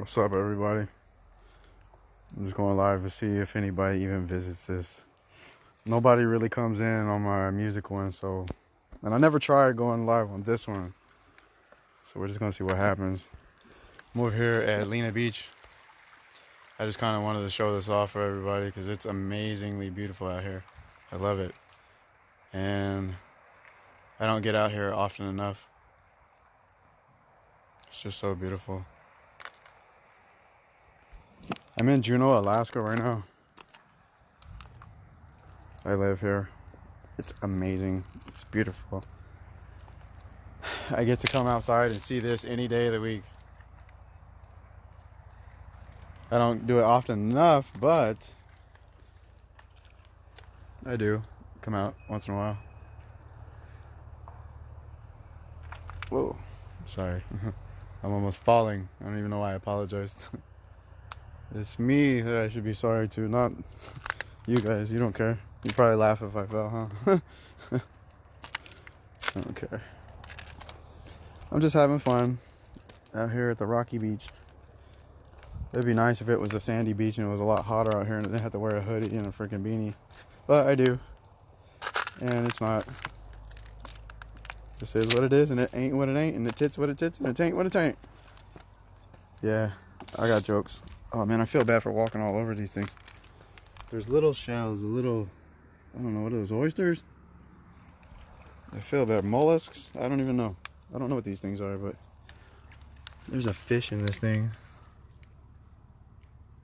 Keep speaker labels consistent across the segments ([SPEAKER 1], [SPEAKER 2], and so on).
[SPEAKER 1] What's up, everybody? I'm just going live to see if anybody even visits this. Nobody really comes in on my music one, and I never tried going live on this one, so we're just gonna see what happens. I'm over here at Lena Beach. I just kind of wanted to show this off for everybody because it's amazingly beautiful out here. I love it, and I don't get out here often enough. It's just so beautiful. I'm in Juneau, Alaska right now. I live here. It's amazing. It's beautiful. I get to come outside and see this any day of the week. I don't do it often enough, but I do come out once in a while. Whoa, sorry. I'm almost falling. I don't even know why I apologized. It's me that I should be sorry to, not you guys. You don't care. You'd probably laugh if I fell, huh? I don't care. I'm just having fun out here at the rocky beach. It'd be nice if it was a sandy beach and it was a lot hotter out here and I didn't have to wear a hoodie and a freaking beanie. But I do. And it's not. This is what it is and it ain't what it ain't and it tits what it tits and it ain't what it ain't. Yeah, I got jokes. Oh man, I feel bad for walking all over these things. There's little shells, I don't know, what are those, oysters? I feel bad. Mollusks? I don't even know. I don't know what these things are, but there's a fish in this thing.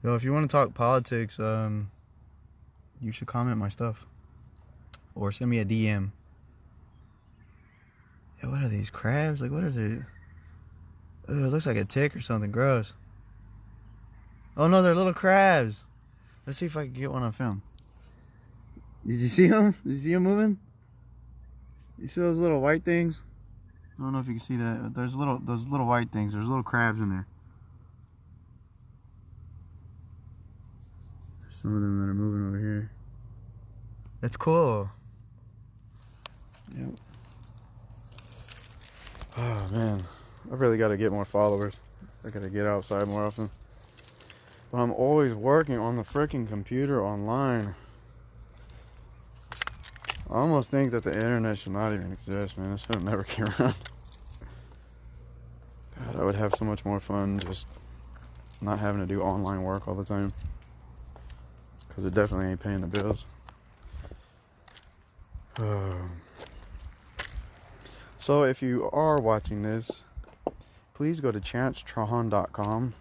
[SPEAKER 1] Yo, if you want to talk politics, you should comment my stuff. Or send me a DM. Yeah, what are these, crabs? Like, what are they? Ugh, it looks like a tick or something gross. Oh no, they're little crabs. Let's see if I can get one on film. Did you see them? Did you see them moving? You see those little white things? I don't know if you can see that, but there's those little white things. There's little crabs in there. There's some of them that are moving over here. That's cool. Yep. Oh man, I really got to get more followers. I got to get outside more often. But I'm always working on the freaking computer online. I almost think that the internet should not even exist, man. It should have never came around. God, I would have so much more fun just not having to do online work all the time. Because it definitely ain't paying the bills. So if you are watching this, please go to Trahan.com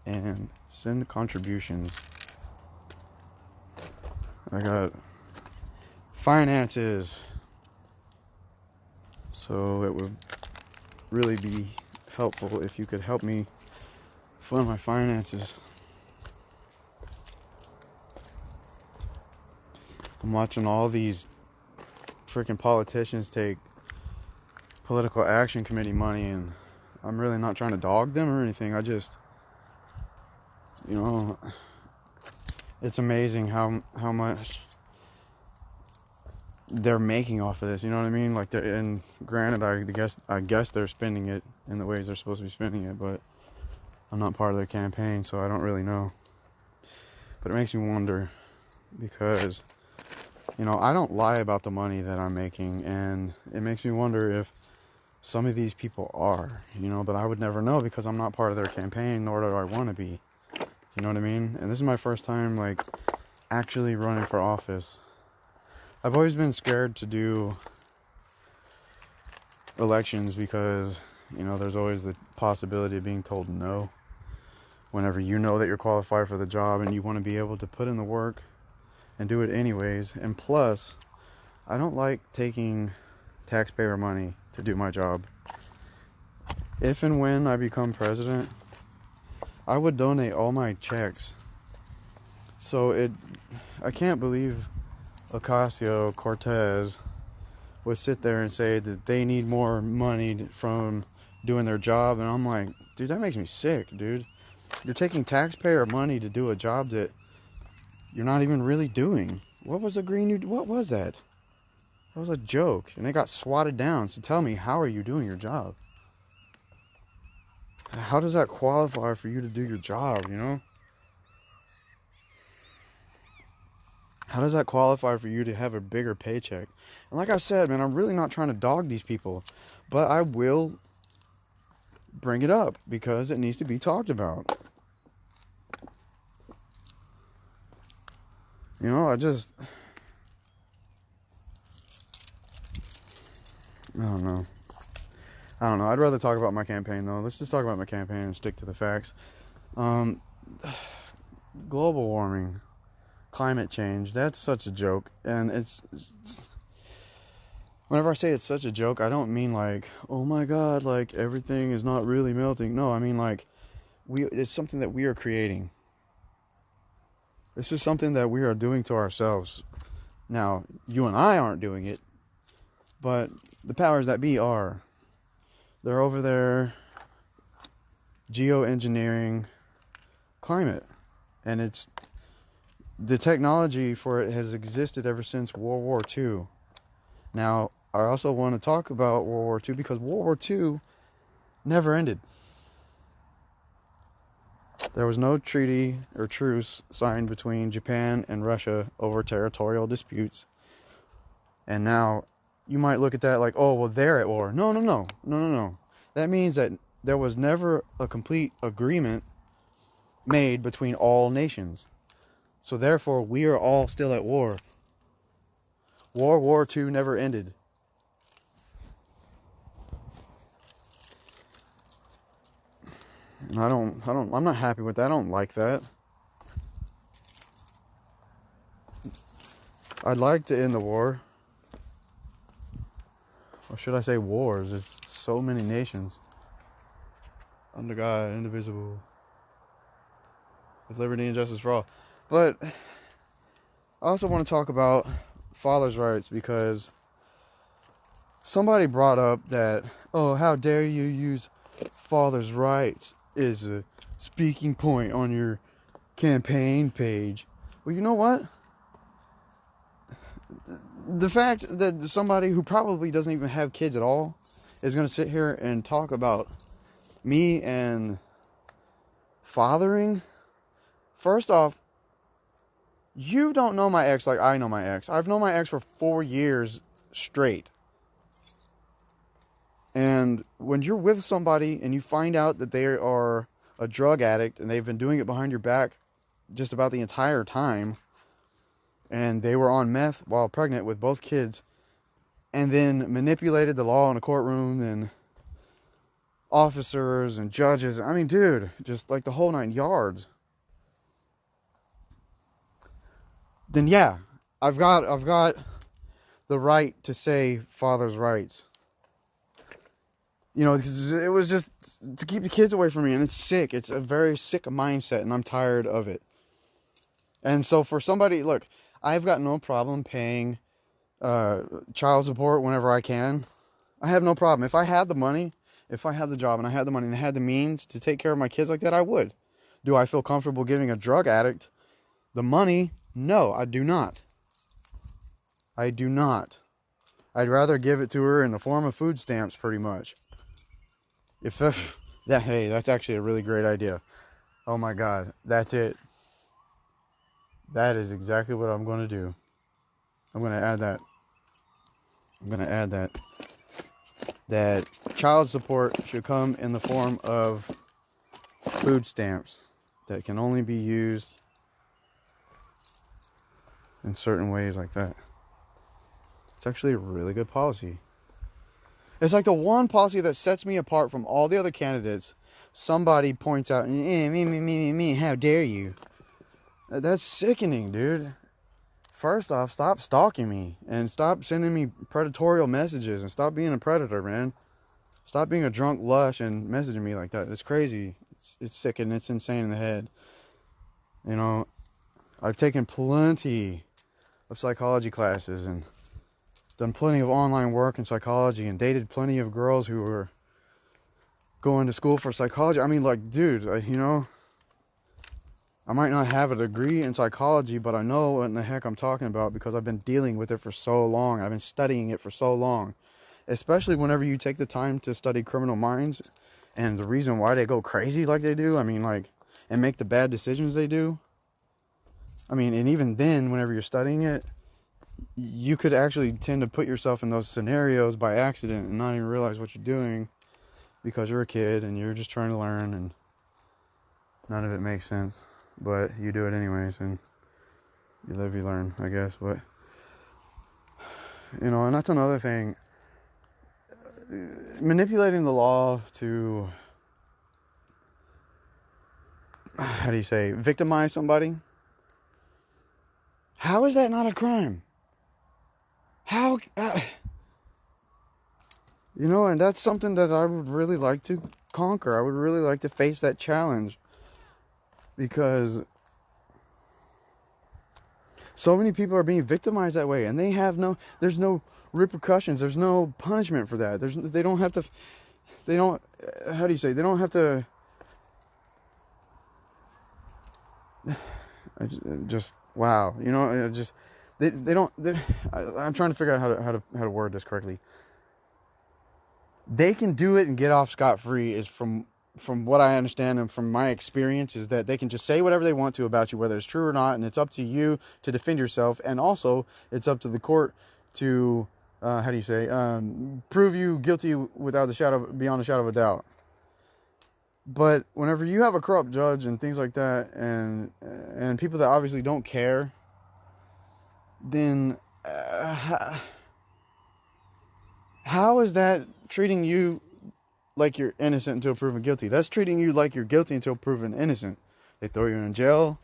[SPEAKER 1] and send contributions. I got finances, so it would really be helpful if you could help me fund my finances. I'm watching all these freaking politicians take political action committee money, and I'm really not trying to dog them or anything. I just, it's amazing how much they're making off of this. You know what I mean? Like, and granted, I guess they're spending it in the ways they're supposed to be spending it, but I'm not part of their campaign, so I don't really know. But it makes me wonder, because I don't lie about the money that I'm making, and it makes me wonder if some of these people are, but I would never know because I'm not part of their campaign, nor do I want to be. You know what I mean? And this is my first time, like, actually running for office. I've always been scared to do elections because, there's always the possibility of being told no whenever you know that you're qualified for the job and you want to be able to put in the work and do it anyways. And plus, I don't like taking taxpayer money to do my job. If and when I become president, I would donate all my checks. So I can't believe Ocasio-Cortez would sit there and say that they need more money from doing their job, and I'm like, dude, that makes me sick, dude. You're taking taxpayer money to do a job that you're not even really doing. What was the what was that? That was a joke, and it got swatted down. So tell me, how are you doing your job? how does that qualify for you to do your job, you know? How does that qualify for you to have a bigger paycheck? And like I said, man, I'm really not trying to dog these people, but I will bring it up because it needs to be talked about. You know, I don't know. I don't know. I'd rather talk about my campaign, though. Let's just talk about my campaign and stick to the facts. Global warming, climate change, that's such a joke. And it's whenever I say it's such a joke, I don't mean like, oh my God, like everything is not really melting. No, I mean like, it's something that we are creating. This is something that we are doing to ourselves. Now, you and I aren't doing it, but the powers that be are. They're over there geoengineering climate. And it's the technology for it has existed ever since World War II. Now, I also want to talk about World War II because World War II never ended. There was no treaty or truce signed between Japan and Russia over territorial disputes. And now you might look at that like, oh, well, they're at war. No. That means that there was never a complete agreement made between all nations. So therefore, we are all still at war. World War II never ended. And I'm not happy with that. I don't like that. I'd like to end the war. Or should I say wars? It's so many nations. Under God, indivisible, with liberty and justice for all. But I also want to talk about fathers' rights because somebody brought up that, oh, how dare you use fathers' rights as a speaking point on your campaign page. Well, you know what? The fact that somebody who probably doesn't even have kids at all is going to sit here and talk about me and fathering. First off, you don't know my ex like I know my ex. I've known my ex for 4 years straight. And when you're with somebody and you find out that they are a drug addict and they've been doing it behind your back just about the entire time, and they were on meth while pregnant with both kids, and then manipulated the law in a courtroom and officers and judges. I mean, dude, just like the whole 9 yards. Then yeah, I've got the right to say father's rights. You know, because it was just to keep the kids away from me, and it's sick. It's a very sick mindset, and I'm tired of it. And so for somebody, look, I've got no problem paying child support whenever I can. I have no problem. If I had the money, if I had the job and I had the money and I had the means to take care of my kids like that, I would. Do I feel comfortable giving a drug addict the money? No, I do not. I do not. I'd rather give it to her in the form of food stamps, pretty much. Hey, that's actually a really great idea. Oh my God, that's it. That is exactly what I'm going to do. I'm going to add that. That child support should come in the form of food stamps that can only be used in certain ways like that. It's actually a really good policy. It's like the one policy that sets me apart from all the other candidates. Somebody points out, me, how dare you? That's sickening, dude. First off, stop stalking me and stop sending me predatorial messages and stop being a predator, man. Stop being a drunk lush and messaging me like that. It's crazy. It's sick and it's insane in the head. You know, I've taken plenty of psychology classes and done plenty of online work in psychology and dated plenty of girls who were going to school for psychology. I mean, like, dude, you know, I might not have a degree in psychology, but I know what in the heck I'm talking about because I've been dealing with it for so long. I've been studying it for so long. Especially whenever you take the time to study criminal minds and the reason why they go crazy like they do, I mean, like, and make the bad decisions they do. I mean, and even then, whenever you're studying it, you could actually tend to put yourself in those scenarios by accident and not even realize what you're doing because you're a kid and you're just trying to learn and none of it makes sense. But you do it anyways, and you live, you learn, I guess. But, you know, and that's another thing. Manipulating the law to, how do you say, victimize somebody. How is that not a crime? How, you know, and that's something that I would really like to conquer. I would really like to face that challenge, because so many people are being victimized that way, and there's no repercussions. There's no punishment for that. They don't have to, how do you say, they don't have to, just, wow, you know, just, they don't, I'm trying to figure out how to word this correctly. They can do it and get off scot-free, is from what I understand and from my experience, is that they can just say whatever they want to about you, whether it's true or not, and it's up to you to defend yourself, and also it's up to the court to, how do you say, prove you guilty beyond the shadow of a doubt. But whenever you have a corrupt judge and things like that, and people that obviously don't care, then how is that treating you like you're innocent until proven guilty? That's treating you like you're guilty until proven innocent. They throw you in jail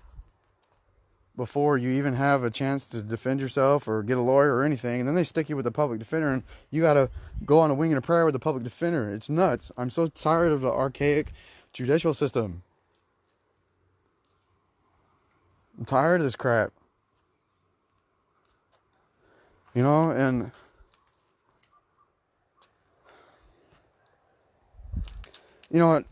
[SPEAKER 1] before you even have a chance to defend yourself or get a lawyer or anything, and then they stick you with the public defender, and you gotta go on a wing and a prayer with the public defender. It's nuts. I'm so tired of the archaic judicial system. I'm tired of this crap. You know, and you know what?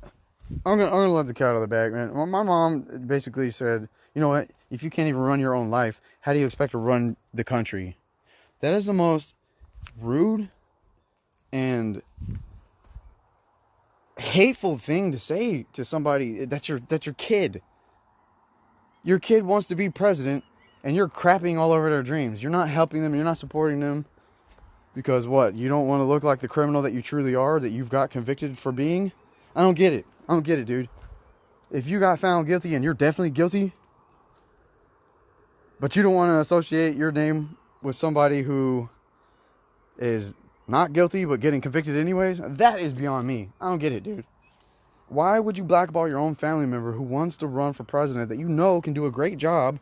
[SPEAKER 1] I'm gonna let the cat out of the bag, man. My mom basically said, you know what? If you can't even run your own life, how do you expect to run the country? That is the most rude and hateful thing to say to somebody. That's your kid. Your kid wants to be president, and you're crapping all over their dreams. You're not helping them. You're not supporting them. Because what? You don't want to look like the criminal that you truly are, that you've got convicted for being? I don't get it. I don't get it, dude. If you got found guilty, and you're definitely guilty, but you don't want to associate your name with somebody who is not guilty but getting convicted anyways, that is beyond me. I don't get it, dude. Why would you blackball your own family member who wants to run for president, that you know can do a great job?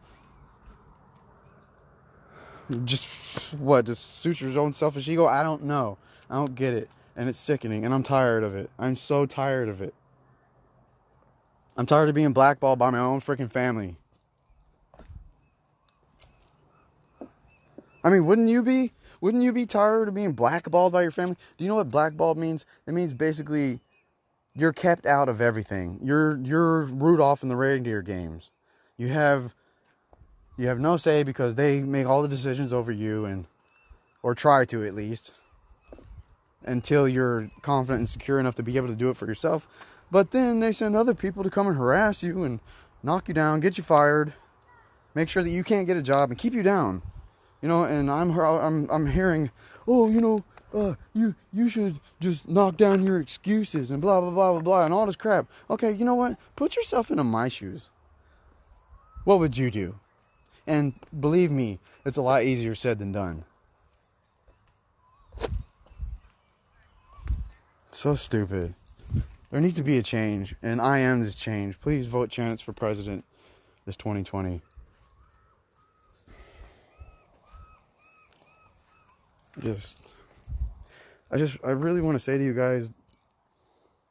[SPEAKER 1] Just suit your own selfish ego? I don't know. I don't get it. And it's sickening, and I'm tired of it. I'm so tired of it. I'm tired of being blackballed by my own freaking family. I mean, wouldn't you be? Wouldn't you be tired of being blackballed by your family? Do you know what blackballed means? It means basically you're kept out of everything. You're Rudolph in the reindeer games. You have no say because they make all the decisions over you, or try to at least, until you're confident and secure enough to be able to do it for yourself. But then they send other people to come and harass you and knock you down, get you fired, make sure that you can't get a job, and keep you down. You know, and I'm hearing, oh, you know, you should just knock down your excuses and blah, blah, blah, blah, blah, and all this crap. Okay, you know what? Put yourself into my shoes. What would you do? And believe me, it's a lot easier said than done. So stupid. There needs to be a change, and I am this change. Please vote Chance for president this 2020. I really want to say to you guys,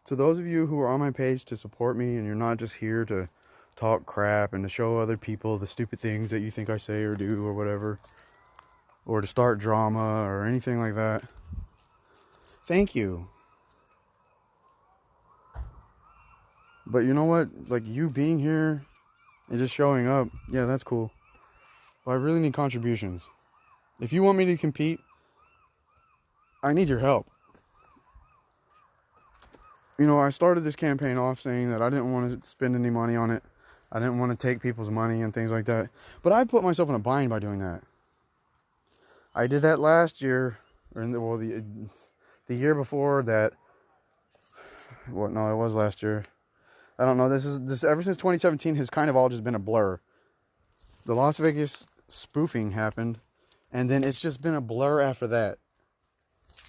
[SPEAKER 1] to those of you who are on my page to support me, and you're not just here to talk crap and to show other people the stupid things that you think I say or do or whatever, or to start drama or anything like that, thank you. But you know what? Like, you being here and just showing up, yeah, that's cool. But I really need contributions. If you want me to compete, I need your help. you know, I started this campaign off saying that I didn't want to spend any money on it. I didn't want to take people's money and things like that. But I put myself in a bind by doing that. I did that last year, or the year before that. What? No, it was last year. I don't know. This ever since 2017 has kind of all just been a blur. The Las Vegas spoofing happened, and then it's just been a blur after that.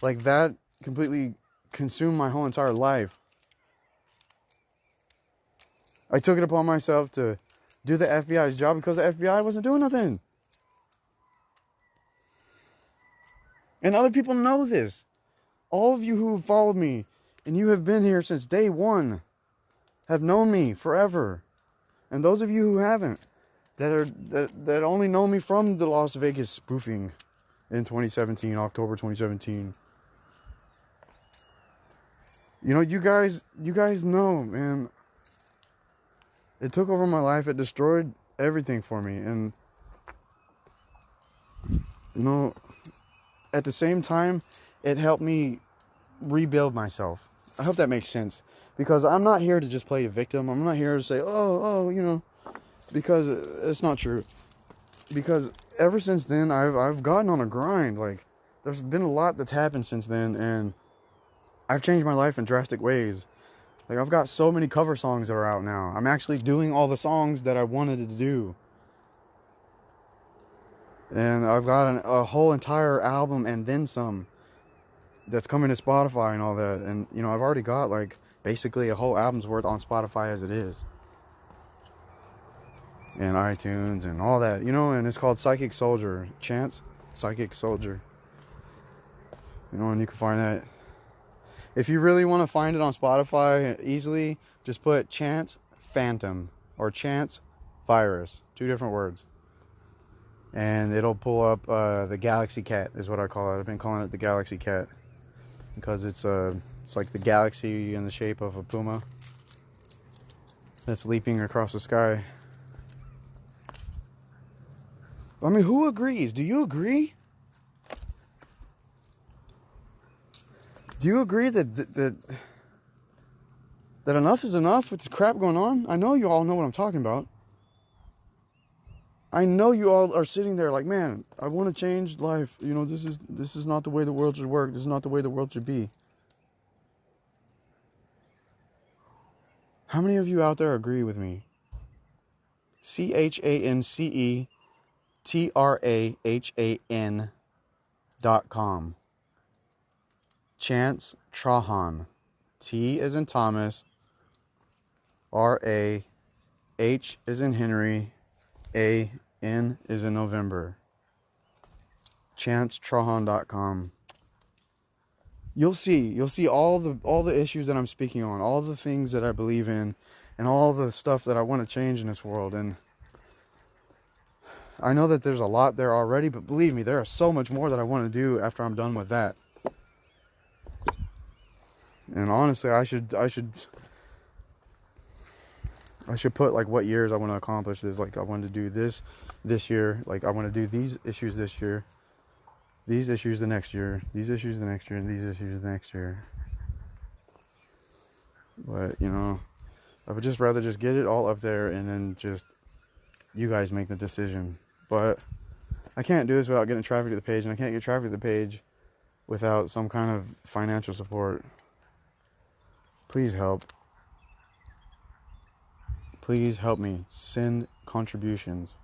[SPEAKER 1] Like, that completely consumed my whole entire life. I took it upon myself to do the FBI's job because the FBI wasn't doing nothing. And other people know this. All of you who have followed me, and you have been here since day one, have known me forever. And those of you who haven't, that only know me from the Las Vegas spoofing in 2017, October 2017. You know, you guys know, man. It took over my life. It destroyed everything for me. And, you know, at the same time, it helped me rebuild myself. I hope that makes sense. Because I'm not here to just play a victim. I'm not here to say, oh, you know, because it's not true. Because ever since then, I've gotten on a grind. Like, there's been a lot that's happened since then, and I've changed my life in drastic ways. Like, I've got so many cover songs that are out now. I'm actually doing all the songs that I wanted to do. And I've got a whole entire album and then some that's coming to Spotify and all that. And, you know, I've already got, like, basically a whole album's worth on Spotify as it is. And iTunes and all that, you know, and it's called Psychic Soldier. Chance Psychic Soldier. You know, and you can find that. If you really want to find it on Spotify easily, just put Chance Phantom or Chance Virus. 2 different words. And it'll pull up the Galaxy Cat is what I call it. I've been calling it the Galaxy Cat because it's like the galaxy in the shape of a puma that's leaping across the sky. I mean, who agrees? Do you agree? Do you agree that enough is enough with this crap going on? I know you all know what I'm talking about. I know you all are sitting there like, man, I want to change life. You know, this is not the way the world should work. This is not the way the world should be. How many of you out there agree with me? ChanceTrahan.com. Chance Trahan. T as in Thomas. R-A. H as in Henry. A-N is in November. ChanceTrahan.com. You'll see all the issues that I'm speaking on, all the things that I believe in, and all the stuff that I want to change in this world. And I know that there's a lot there already, but believe me, there is so much more that I want to do after I'm done with that. And honestly, I should put like what years I want to accomplish this. Like, I want to do this year. Like, I want to do these issues this year, these issues the next year, these issues the next year, and these issues the next year. But, you know, I would just rather just get it all up there and then just you guys make the decision. But I can't do this without getting traffic to the page, and I can't get traffic to the page without some kind of financial support. Please help. Please help me. Send contributions.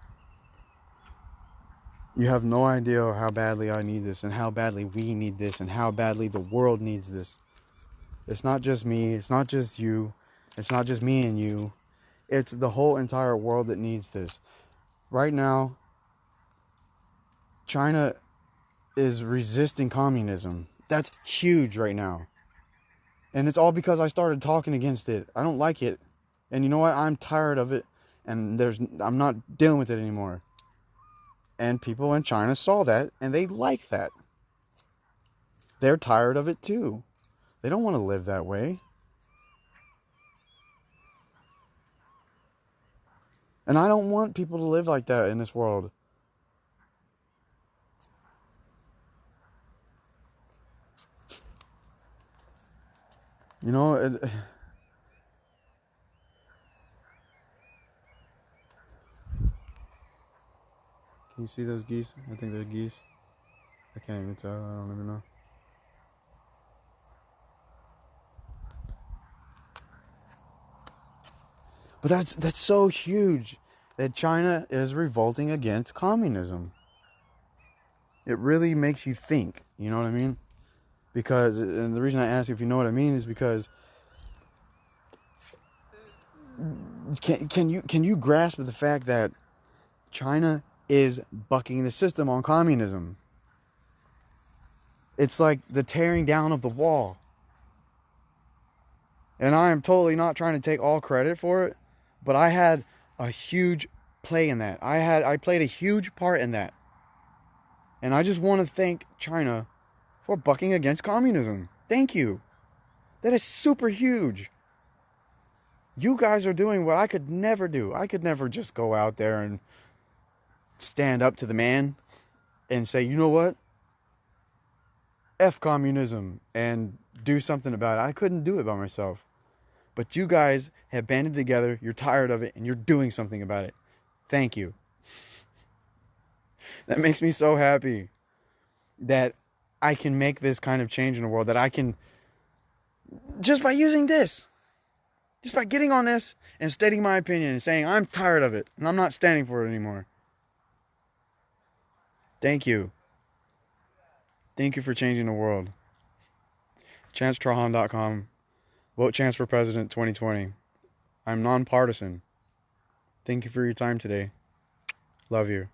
[SPEAKER 1] You have no idea how badly I need this, and how badly we need this, and how badly the world needs this. It's not just me. It's not just you. It's not just me and you. It's the whole entire world that needs this. Right now, China is resisting communism. That's huge right now. And it's all because I started talking against it. I don't like it. And you know what? I'm tired of it. And I'm not dealing with it anymore. And people in China saw that, and they like that. They're tired of it too. They don't want to live that way. And I don't want people to live like that in this world. You know, can you see those geese? I think they're geese. I can't even tell. I don't even know. But that's so huge that China is revolting against communism. It really makes you think. You know what I mean? Because, and the reason I ask if you know what I mean is because can you grasp the fact that China is bucking the system on communism? It's like the tearing down of the wall. And I am totally not trying to take all credit for it, but I had a huge play in that. I played a huge part in that. And I just want to thank China for bucking against communism. Thank you. That is super huge. You guys are doing what I could never do. I could never just go out there and stand up to the man and say, you know what? F communism and do something about it. I couldn't do it by myself. But you guys have banded together, you're tired of it, and you're doing something about it. Thank you. That makes me so happy that I can make this kind of change in the world, that I can, just by using this, just by getting on this and stating my opinion and saying, I'm tired of it, and I'm not standing for it anymore. Thank you. Thank you for changing the world. ChanceTrahan.com. Vote Chance for President 2020. I'm nonpartisan. Thank you for your time today. Love you.